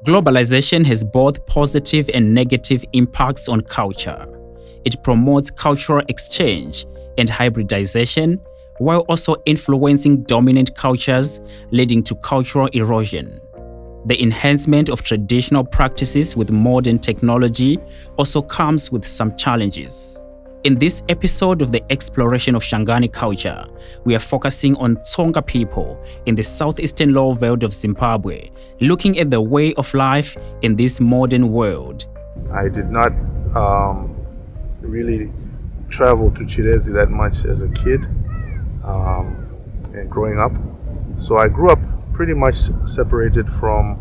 Globalization has both positive and negative impacts on culture. It promotes cultural exchange and hybridization, while also influencing dominant cultures, leading to cultural erosion. The enhancement of traditional practices with modern technology also comes with some challenges. In this episode of the Exploration of Shangani Culture, we are focusing on Tsonga people in the southeastern Lowveld of Zimbabwe, looking at the way of life in this modern world. I did not really travel to Chirezi that much as a kid and growing up. So I grew up pretty much separated from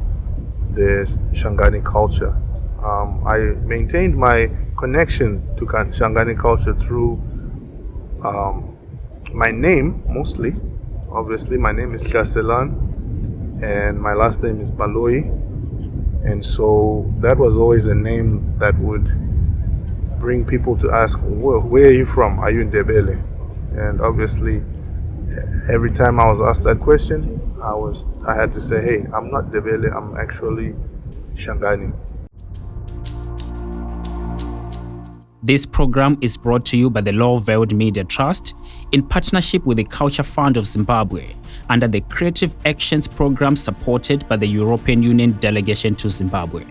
the Shangani culture. I maintained my connection to Shangani culture through my name mostly. Obviously, my name is Chaselan and my last name is Baloi. And so that was always a name that would bring people to ask, where are you from? Are you Ndebele? And obviously, every time I was asked that question, I had to say, hey, I'm not Ndebele, I'm actually Shangani. This program is brought to you by the Lowveld Media Trust in partnership with the Culture Fund of Zimbabwe under the Creative Actions program supported by the European Union Delegation to Zimbabwe.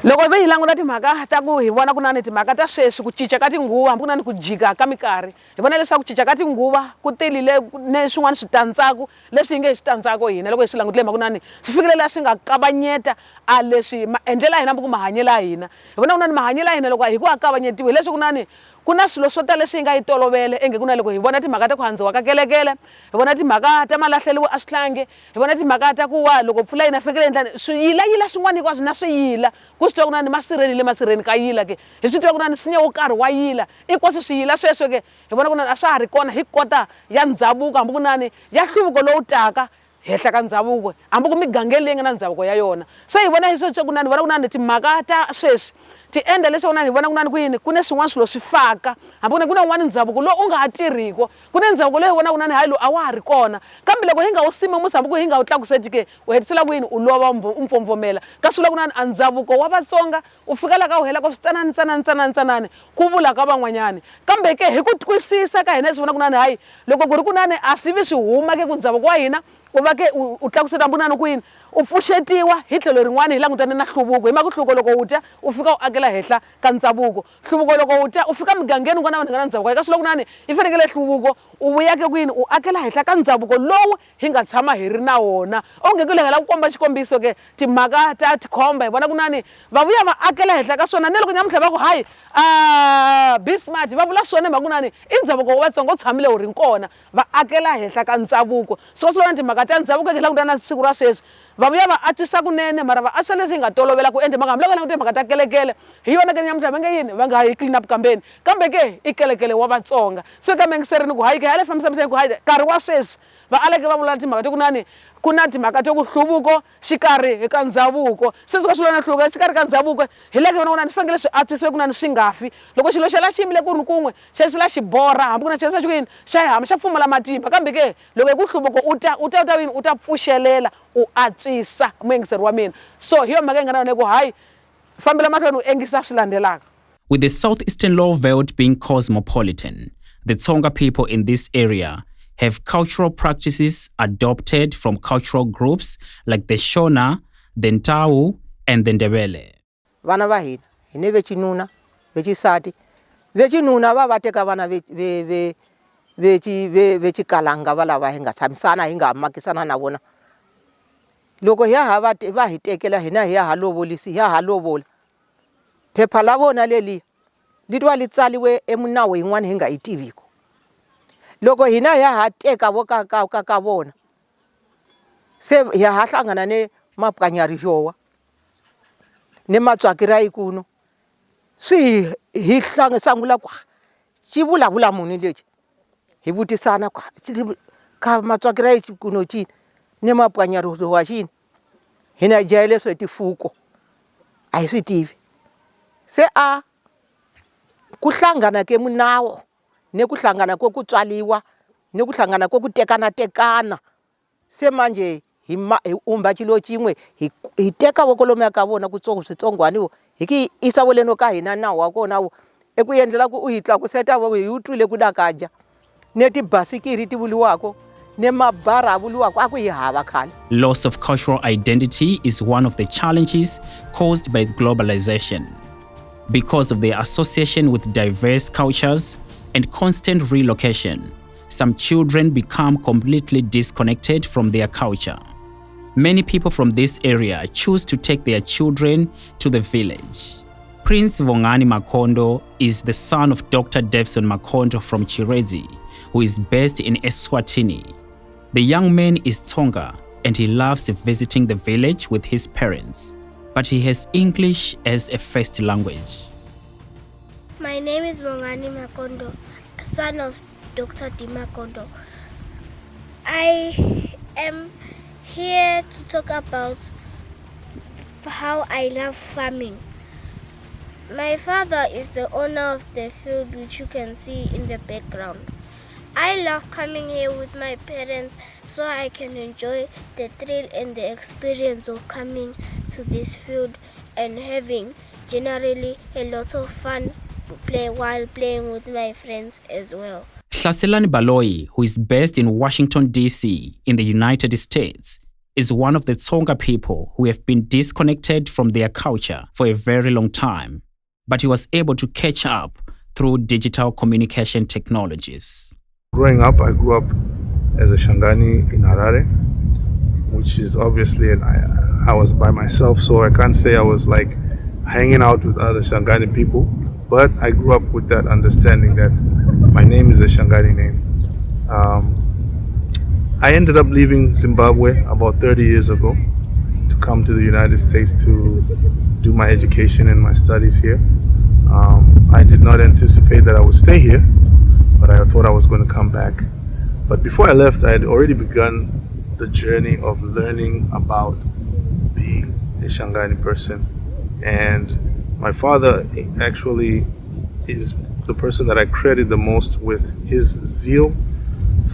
Loko ve hilangu na timhaka ta ku hi vona ku na ni timhaka ta sweswi ku cinca ka tinguva hambi ku na ni ku jika ka minkarhi hi vona leswaku ku cinca ka tinguva ku telile ni swin'wana switandzhaku leswi hi nge hi switandzhaku hina loko hi swi langutile mhaka ku na ni swi fikile laha swi nga kavanyeta a leswi maendlela ya hina hambi ku mahanyelo ya hina hi vona ku na ni mahanyelo ya hina loko hi ku a kavanyetiwe leswi ku na ni ku na swilo swo tala leswi hi nga yi tolovele enge ku na loko hi vona timhaka ta ku handziwa ka kelekele hi vona timhaka ta malahleliwa a swihlangi hi vona timhaka ta ku wa loko mpfula yi na fikele endlani swiyilayila swin'wana hinkwaswo na swiyila ku swi tiva ku na ni masirheni ka yila ke hi swi tiva ku na ni nsinya wo karhi wa yila hinkwaswo swiyila sweswo ke hi vona ku na ni a swa ha ri kona hi kota ya ndhavuko hambi ku na ni ya nhluvuko lowu taka henhla ka ndhavuko hambi ku migangeni leyi nga na ndhavuko ya yona se hi vona hi sweswo ku na ni vona ku na ni timhaka ta sweswi ti endla leswaku na ni vona ku na ni kuyini ku ne swin'wana swilo swi faka hambi ku na un'wana ndhavuko lowu u nga ha tirhiko ku ne ndhavuko loyi hi vona ku na ni hayi lowu a wa ha ri kona kambe loko hi nga wu simemusi hambi ku hi nga wu tlakuseti ke u hetisela kuyini u lova u mpfomvomela kasi swi vula ku na ni a ndhavuko wa Vatsonga u fika la ka u hela ka switsanani ku vula ka van'wanyani kambe ke hi ku twisisa ka hina swi vona ku na ni hayi loko ku ri ku na ni a swi vi swi huma ke ku ndhavuko wa hina u va ke u tlakuseta hambi ku na ni kuyini u pfuxetiwa hi tlhelo rin'wana hi langutane na nhluvuko hi maka nhluvuko loko wu ta u fika u akela henhla ka ndhavuko nhluvuko loko wu ta u fika mugangeni ku na vanhu nga na ndhavuko kasi loko nani i fanekele nhluvuko u vuyake kwini u akela henhla ka ndhavuko lowu hi nga tshama hi ri na wona onge ku lehela ku komba xikombiso ke timhaka ta tikhomba hi vona ku nani va vuya va akela henhla ka swona ne loko nyamutlha va ku hayi Bismart va vula swona mhaka ku nani i ndhavuko wa Vatsonga u tshamile wu ri kona va akela henhla ka ndhavuko so swi vona timhaka ta ndhavuko hi langutana na siku ra sweswi va vuya va antswisa kunene mara va antswisa leswi hi nga tolovela ku endla mhaka hambi loko langute mhaka ta kelekele hi yona ke nyamutlha va nge yini va nga hi clean up kambeni kambe ke i kelekele wa Vatsonga se kambe ngiserini ku hayi ke hale fambisamiseni ku hayi nkarhi wa sweswi va aleke va vula timhaka to ku nani ku na timhaka to ku nhluvuko xikarhi ka ndhavuko se swi ka swi vula na nhluvuko xikarhi ka ndhavuko hi leke vona ku nani swi fanekele swi antswisiwe ku nani swi nga fi loko xilo xa la xi yimile ku ri kun'we xa xi la xi borha hambi ku na xesa xikuyini xa hama xa pfumala matimba kambe ke loko hi ku nhluvuko u ta pfuxelela u antswisa muyengiseri wa mina so hi yo mhaka hi nga na yona ku hayi fambela mahlweni u engisa swi landzelaka. With the southeastern Lowveld being cosmopolitan, the Tsonga people in this area have cultural practices adopted from cultural groups like the Shona, the Ndau, and the Ndebele. Vana va hina hi ne vechinuna vecisati vecinuna va teka vana vecikalanga va lava hi nga tshamisana hi nga makisana na vona loko hi ya va hi tekela hina hi ya ha lovolisi hi ya ha lovola phepha la vona leli litwa li tsaliwe emunawu yin'wana hi nga yi tiviko loko hina hi ya ha teka vo ka vona se hi ha hlangana ne mapkanyari jowa ne matswakira ikuno swi hi sangula ku ci vulavula munhu lexi hi vutisana ka matswakira ikuno cini ne mapkanyari wa xini hina jayele swi tifuko a hi swi tivi se ku hlangana ke munawo ne ku hlangana ko ku tswaliwa nekuhlangana kokutekana se manje hi umba chilo chimwe hi teka vokolomo ya ka vona switsongwani hi ki isa voleno ka hina nawu wa kona eku endlela ku u hi tlakuseta vo hi utwile ku dakaja ne tibasikiri ti vuliwako ne mabara vuliwako aku hi hava khale. Loss of cultural identity is one of the challenges caused by globalization. Because of their association with diverse cultures and constant relocation, some children become completely disconnected from their culture. Many people from this area choose to take their children to the village. Prince Vongani Makondo is the son of Dr. Devson Makondo from Chirezi, who is based in Eswatini. The young man is Tsonga and he loves visiting the village with his parents, but he has English as a first language. My name is Vongani Makondo, son of Dr. D. Makondo. I am here to talk about how I love farming. My father is the owner of the field which you can see in the background. I love coming here with my parents so I can enjoy the thrill and the experience of coming to this field and having generally a lot of fun while playing with my friends as well. Hlaselani Baloyi, who is based in Washington, D.C. in the United States, is one of the Tsonga people who have been disconnected from their culture for a very long time, but he was able to catch up through digital communication technologies. Growing up, I grew up as a Shangani in Harare, which is obviously, I was by myself, so I can't say I was like hanging out with other Shangani people, but I grew up with that understanding that my name is a Shangani name. I ended up leaving Zimbabwe about 30 years ago to come to the United States to do my education and my studies here. I did not anticipate that I would stay here, but I thought I was going to come back. But before I left, I had already begun the journey of learning about being a Shangani person. And my father actually is the person that I credit the most with his zeal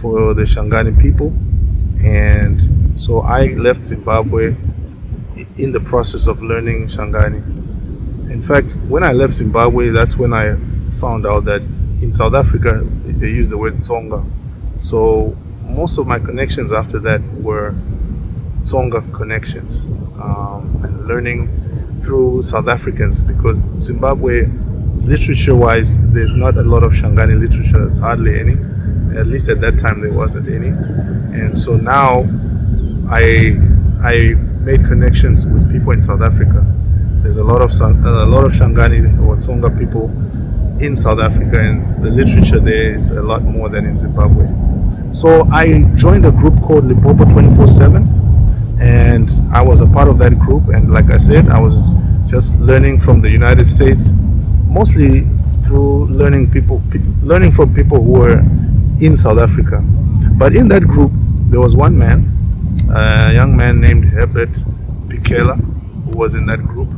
for the Shangani people. And so I left Zimbabwe in the process of learning Shangani. In fact, when I left Zimbabwe, that's when I found out that in South Africa, they use the word Tsonga. So most of my connections after that were Tsonga connections, and learning through South Africans, because Zimbabwe, literature-wise, there's not a lot of Shangani literature. There's hardly any. At least at that time, there wasn't any. And so now, I made connections with people in South Africa. There's a lot of Shangani or Tsonga people in South Africa, and the literature there is a lot more than in Zimbabwe. So I joined a group called Limpopo 24/7, and I was a part of that group. And like I said, I was just learning from the United States, mostly through learning from people who were in South Africa. But in that group, there was one man, a young man named Herbert Pikela, who was in that group.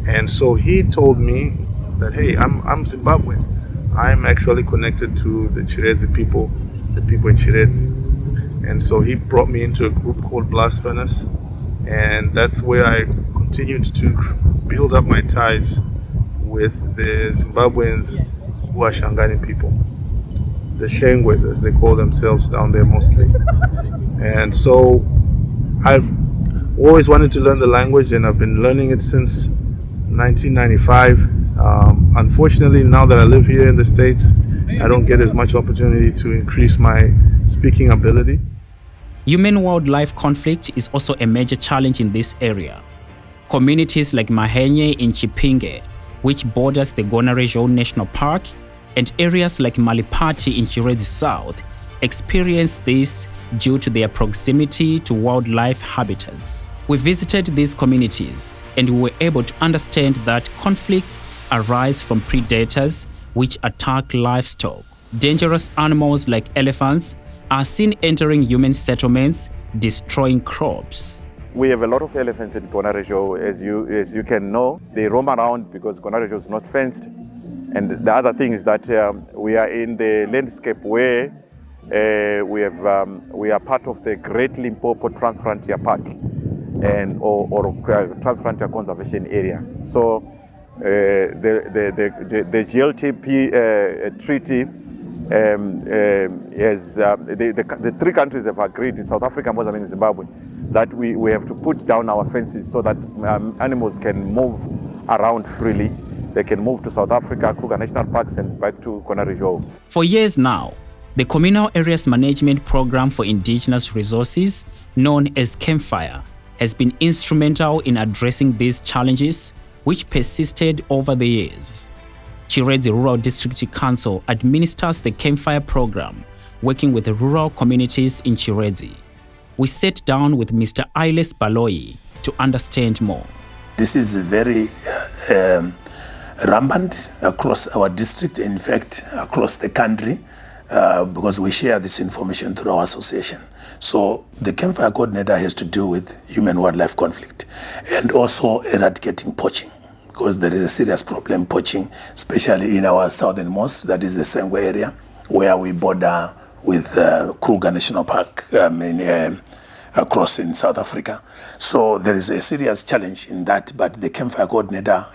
And so he told me that, hey, I'm Zimbabwean. I'm actually connected to the Chirezi people, the people in Chirezi. And so he brought me into a group called Blast Furnace. And that's where I continued to build up my ties with the Zimbabweans who are Shangani people. The Shengwes, as they call themselves down there mostly. And so I've always wanted to learn the language, and I've been learning it since 1995. Unfortunately, now that I live here in the States, I don't get as much opportunity to increase my speaking ability. Human-wildlife conflict is also a major challenge in this area. Communities like Mahenye in Chipinge, which borders the Gonarejo National Park, and areas like Malipati in Chirezi South experience this due to their proximity to wildlife habitats. We visited these communities and we were able to understand that conflicts arise from predators which attack livestock. Dangerous animals like elephants are seen entering human settlements, destroying crops. We have a lot of elephants in Gonarejo, as you can know. They roam around because Gonarejo is not fenced. And the other thing is that we are in the landscape where we are part of the Great Limpopo Transfrontier Park or Transfrontier Conservation Area. So the GLTP treaty has the three countries have agreed in South Africa, Mozambique, and Zimbabwe that we have to put down our fences so that animals can move around freely. They can move to South Africa, Kruger National Parks, and back to Konarijo. For years now, the Communal Areas Management Program for Indigenous Resources, known as Campfire, has been instrumental in addressing these challenges, which persisted over the years. Chiredzi Rural District Council administers the Campfire program, working with rural communities in Chiredzi. We sat down with Mr. Ailes Baloyi to understand more. This is very rampant across our district, in fact, across the country, because we share this information through our association. So the Campfire Coordinator has to do with human-wildlife conflict and also eradicating poaching, because there is a serious problem poaching, especially in our southernmost, that is the Tsonga area, where we border with Kruger National Park across in South Africa. So there is a serious challenge in that, but the Campfire Coordinator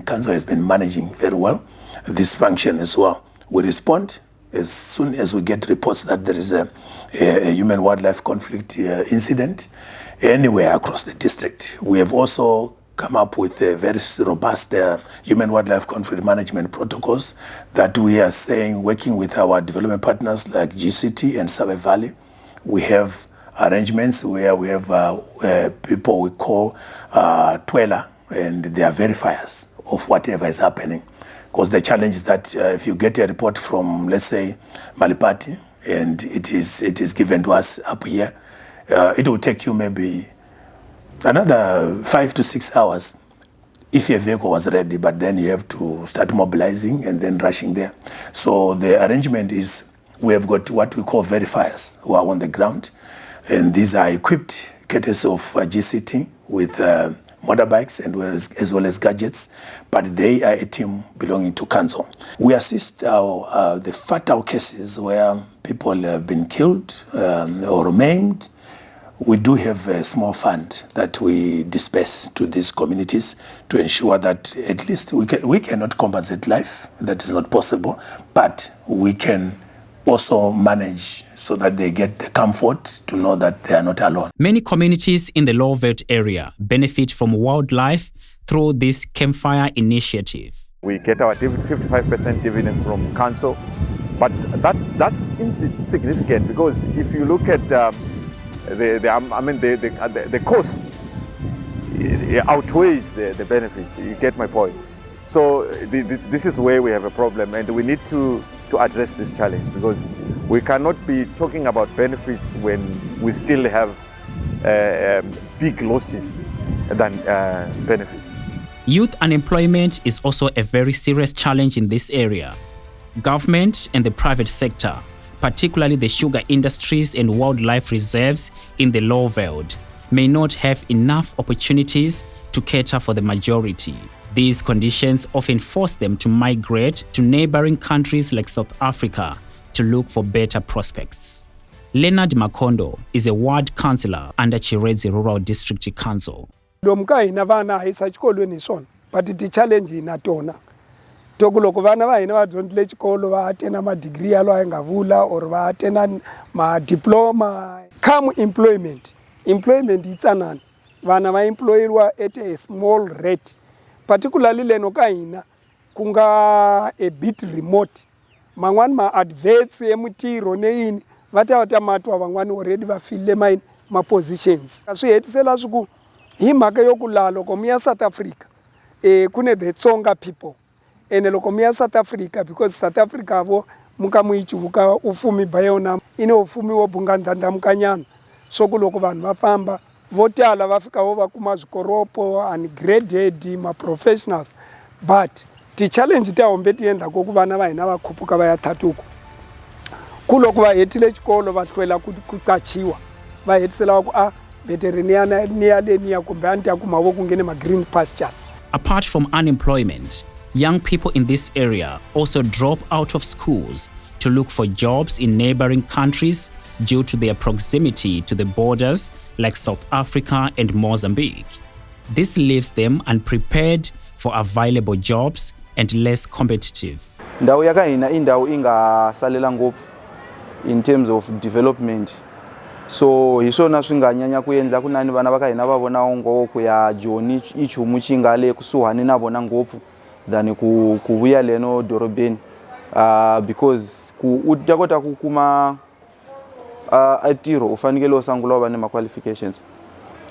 Council has been managing very well this function as well. We respond as soon as we get reports that there is a human-wildlife conflict incident anywhere across the district. We have also come up with a very robust human-wildlife conflict management protocols that we are saying, working with our development partners like GCT and Save Valley. We have arrangements where we have people we call Twela, and they are verifiers of whatever is happening. Because the challenge is that if you get a report from, let's say, Malipati, and it is given to us up here, it will take you maybe another 5 to 6 hours if your vehicle was ready, but then you have to start mobilizing and then rushing there. So the arrangement is we have got what we call verifiers who are on the ground, and these are equipped courtesy of GCT with motorbikes and as well as gadgets, but they are a team belonging to council. We assist the fatal cases where people have been killed or maimed. We do have a small fund that we disperse to these communities to ensure that at least we cannot compensate life. That is not possible, but we can also manage so that they get the comfort to know that they are not alone. Many communities in the Lowveld area benefit from wildlife through this Campfire initiative. We get our 55% dividends from council, but that's insignificant, because if you look at the cost, it outweighs the benefits. You get my point. So this is where we have a problem, and we need to address this challenge, because we cannot be talking about benefits when we still have big losses than benefits. Youth unemployment is also a very serious challenge in this area. Government and the private sector, particularly the sugar industries and wildlife reserves in the Lowveld, may not have enough opportunities to cater for the majority. These conditions often force them to migrate to neighboring countries like South Africa to look for better prospects. Leonard Makondo is a ward councillor under Chiredzi Rural District Council. Domkaina vana isachikolweni swona, but the challenge ina tona. Tokuloko vana va hina va dyondzile xikolo va atena ma degree yalo ayingavula or va atena ma diploma. Come employment itsanana. Vana va employirwa at a small rate. Particularly leno ka hina kunga a bit remote. Mangwani ma adverts emutiro neini vata matwa vangwani already va fille ma positions. Swi hetisela swiku hi mhaka yokulala loko mi ya South Africa kune the Tsonga people. Ene loko mi ya South Africa, because South Africa vo muka muichuka ufumi bayona ine ufumi wo bunga ndandamukanyana. So kuloko vanhu va famba votala va fika vo va kuma zwikoropo ungraded ma professionals, but the challenge ta hombe ti endla ko ku vana va hina va khupuka va ya thatuko kuloko va hetile xikolo va hlwela ku qachiwa va hetisela ku veterinarian ni ya kumbe anti ya kuma vo ku ngene ma green pastures. Apart from unemployment, Young people in this area also drop out of schools to look for jobs in neighboring countries due to their proximity to the borders like South Africa and Mozambique. This leaves them unprepared for available jobs and less competitive. Ndau yakahina indau ingasalela ngopfu in terms of development. So hiswona swinganyanya kuendla kunani vana vakahina vavona ongo kuya joni ichumu chingale kusuhani na vona ngopfu than kuvuya leno dorobeni because utakota kukuma atiro ufanekele osangula vane ma qualifications.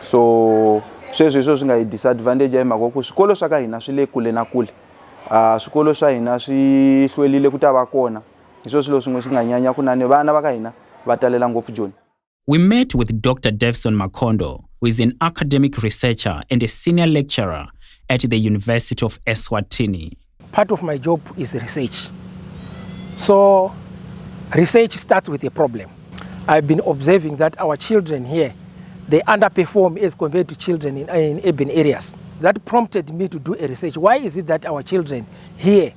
So sweswo swi disadvantage ya mhaka ku swikolo swa ka hina swi le kule na kule swikolo swa hina swi hlwelile ku ta va kona hiswo swilo swin'we swi nga nyanya kunani vana va ka hina va talela ngopfu joni. We met with Dr. Devson Makondo, who is an academic researcher and a senior lecturer at the University of Eswatini. Part of my job is research. So research starts with a problem. I've been observing that our children here, they underperform as compared to children in urban areas. That prompted me to do a research. Why is it that our children here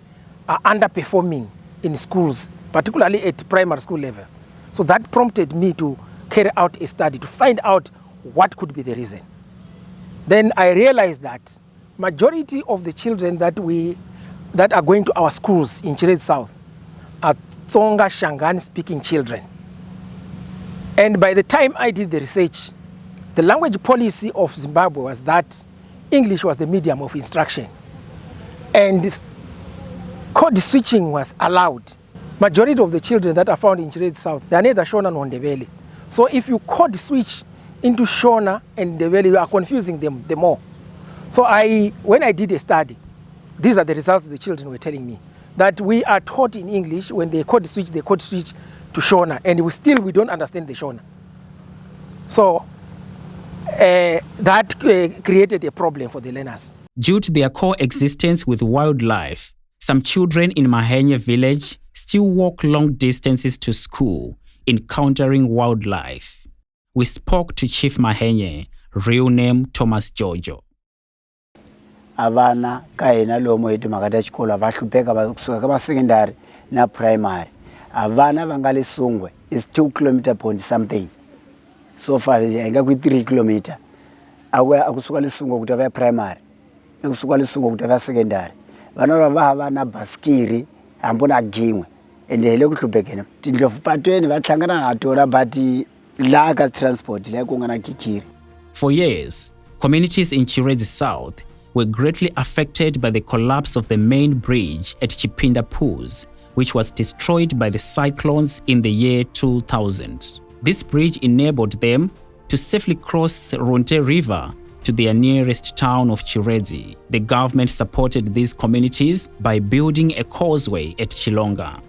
are underperforming in schools, particularly at primary school level? So that prompted me to carry out a study to find out what could be the reason. Then I realized that majority of the children that are going to our schools in Chirezi South are Tsonga Shangani speaking children. And by the time I did the research, the language policy of Zimbabwe was that English was the medium of instruction. And this code switching was allowed. Majority of the children that are found in Chirezi South, they are neither Shona nor Ndebele. So if you code switch into Shona and Ndebele, you are confusing them the more. So when I did a study, these are the results the children were telling me. That we are taught in English, when they code switch to Shona, and we don't understand the Shona. So that created a problem for the learners. Due to their coexistence with wildlife, some children in Mahenya village still walk long distances to school, encountering wildlife. We spoke to Chief Mahenya, real name Thomas Jojo. Avana kaina lomo yetu makata chikola vashlupeka kusuka kama secondary na primary. Avana vangali Sungwe is 2 km point something. So far inga ku 3 km. Akusuka leSungwe kuti ava primary. Akusuka leSungwe kuti ava secondary. Vana vava na baskiri ambona gimwe. Ende hele kuhlupekena. Tindlovu patweni vahlangana natora but lack of transport like kungana kikiri. For years, communities in Chirezi South were greatly affected by the collapse of the main bridge at Chipinda Pools, which was destroyed by the cyclones in the year 2000. This bridge enabled them to safely cross Runte River to their nearest town of Chirezi. The government supported these communities by building a causeway at Chilonga.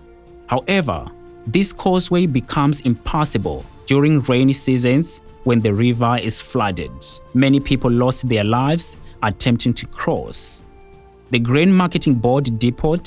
However, this causeway becomes impassable during rainy seasons when the river is flooded. Many people lost their lives attempting to cross. The Grain Marketing Board depot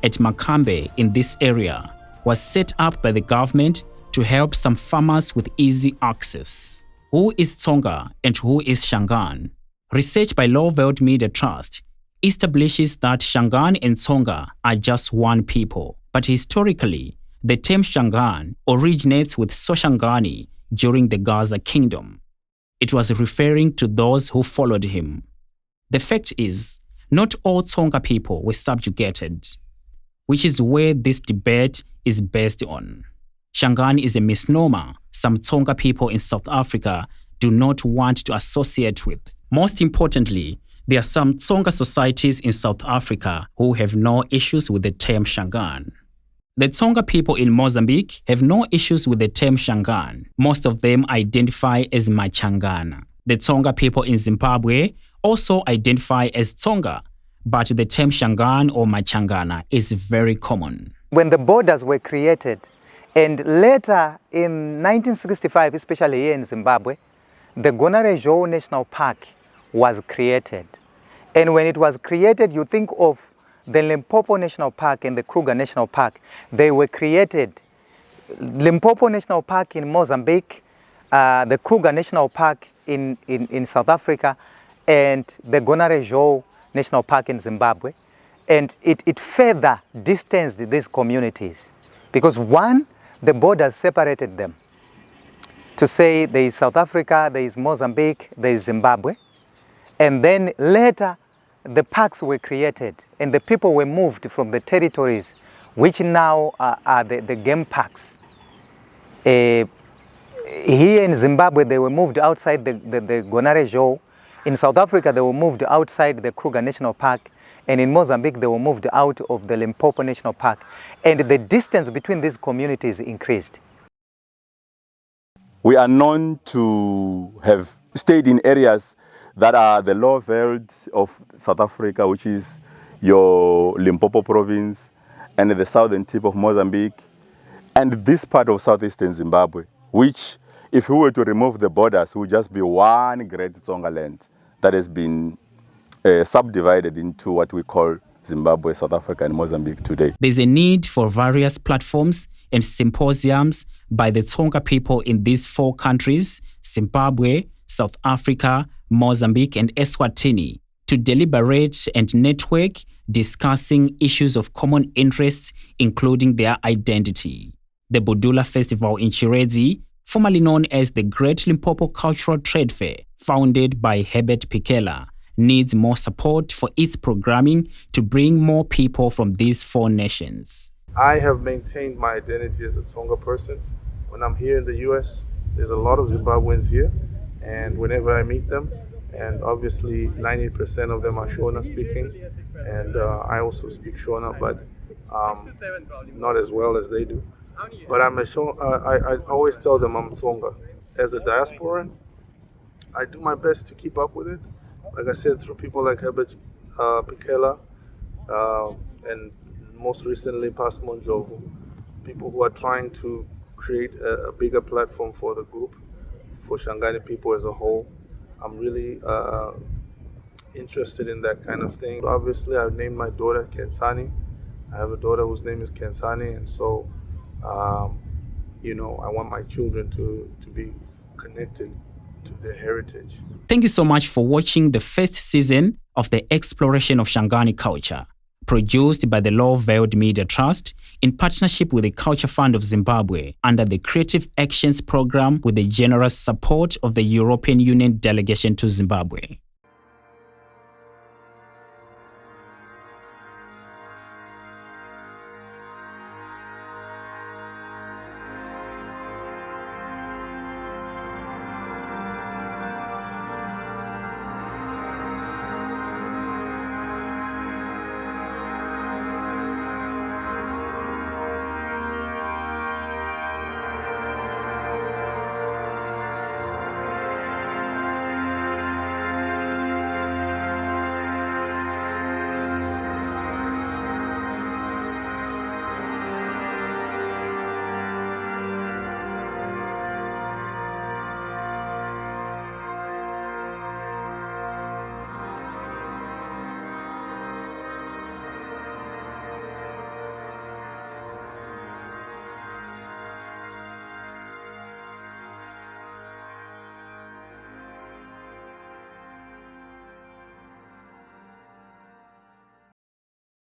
at Makambe in this area was set up by the government to help some farmers with easy access. Who is Tsonga and who is Shangani? Research by Lowveld Media Trust establishes that Shangani and Tsonga are just one people, but historically, the term Shangani originates with Soshangani during the Gaza Kingdom. It was referring to those who followed him. The fact is, not all Tsonga people were subjugated, which is where this debate is based on. Shangani is a misnomer some Tsonga people in South Africa do not want to associate with. Most importantly, there are some Tsonga societies in South Africa who have no issues with the term Shangani. The Tsonga people in Mozambique have no issues with the term Shangani. Most of them identify as Machangana. The Tsonga people in Zimbabwe also identify as Tsonga, but the term Shangani or Machangana is very common. When the borders were created, and later in 1965, especially here in Zimbabwe, the Gonarejo National Park was created. And when it was created, you think of the Limpopo National Park and the Kruger National Park. They were created. Limpopo National Park in Mozambique, the Kruger National Park in South Africa, and the Gonarejo National Park in Zimbabwe. And it further distanced these communities because one, the borders separated them. To say there is South Africa, there is Mozambique, there is Zimbabwe. And then later, the parks were created and the people were moved from the territories which now are the game parks. Here in Zimbabwe, they were moved outside the Gonarejo. In South Africa, they were moved outside the Kruger National Park. And in Mozambique, they were moved out of the Limpopo National Park. And the distance between these communities increased. We are known to have stayed in areas that are the Lowveld of South Africa, which is your Limpopo province, and the southern tip of Mozambique, and this part of southeastern Zimbabwe, which, if we were to remove the borders, would just be one great Tsonga land that has been subdivided into what we call Zimbabwe, South Africa, and Mozambique today. There's a need for various platforms and symposiums by the Tonga people in these 4 countries, Zimbabwe, South Africa, Mozambique, and Eswatini, to deliberate and network, discussing issues of common interest, including their identity. The Budula Festival in Chirezi, formerly known as the Great Limpopo Cultural Trade Fair, founded by Herbert Pikela, needs more support for its programming to bring more people from these 4 nations. I have maintained my identity as a Tsonga person. When I'm here in the US, there's a lot of Zimbabweans here, and whenever I meet them, and obviously 90% of them are Shona speaking, and I also speak Shona, but not as well as they do. But I'm a Shona, I always tell them I'm Tsonga. As a diasporan, I do my best to keep up with it. Like I said, through people like Herbert Pikela, and most recently past Monjovu, people who are trying to create a bigger platform for the group, for Shangani people as a whole. I'm really interested in that kind of thing. Obviously, I've named my daughter Kensani. I have a daughter whose name is Kensani, and so, you know, I want my children to be connected to their heritage. Thank you so much for watching the first season of the Exploration of Shangani Culture, produced by the Lowveld Media Trust in partnership with the Culture Fund of Zimbabwe under the Creative Actions program with the generous support of the European Union Delegation to Zimbabwe.